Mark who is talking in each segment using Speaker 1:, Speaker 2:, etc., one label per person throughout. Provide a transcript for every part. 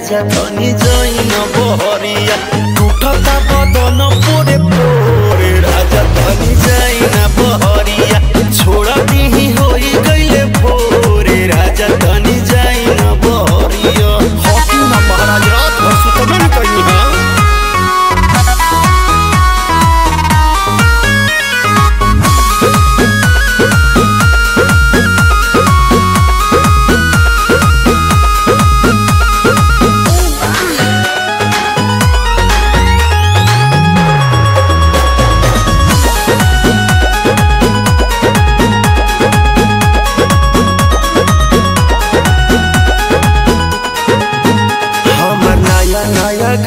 Speaker 1: राजा तनी जाइन बहरिया टूटता बदन पोरे पोरे राजा तनी जाइन बहरिया छोड़ा दीही होई गइले भोरे राजा तनी जाइन बहरिया हॉकी ना महाराज रात भर सुतबन कहीं हां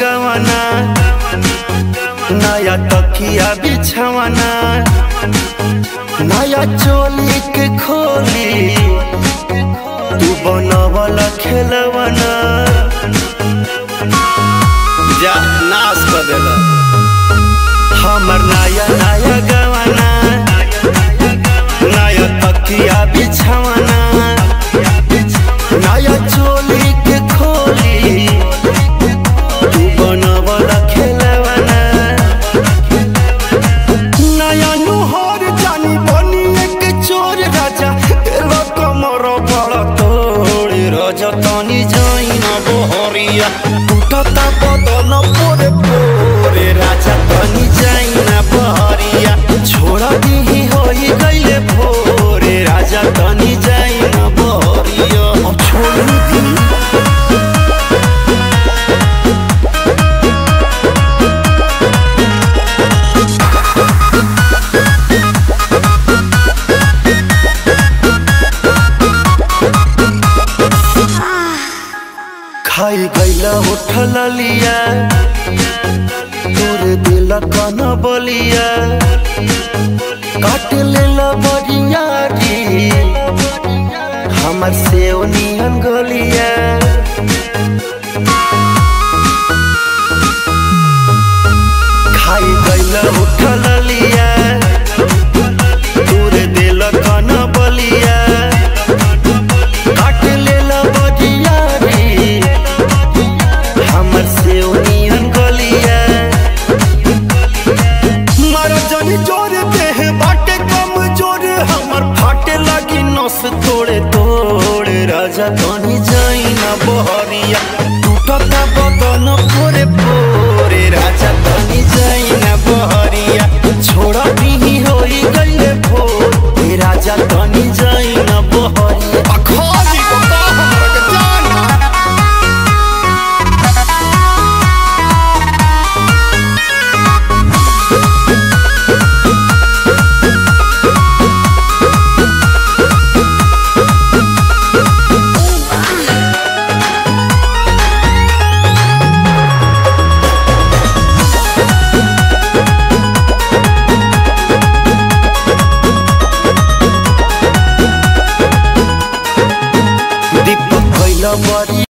Speaker 1: गवाना नया तकिया बिछवाना नया चोली के खोली तू बनवला खेलवाना जा नाश कर देला हमर नया नया गवाना नया तकिया बिछवाना नया चोली के खोली तनी जाइन बहरिया टूटता बदन पोरे पोरे राजा तनी जाइन बहरिया छोड़ा दीही होई गइले भोरे राजा तनी जाइन बहरिया छोड़ दी खाई गैला उठल लिया तोरे दिल कन बलिया काट लेला बरियारी हमर से नियन गलिया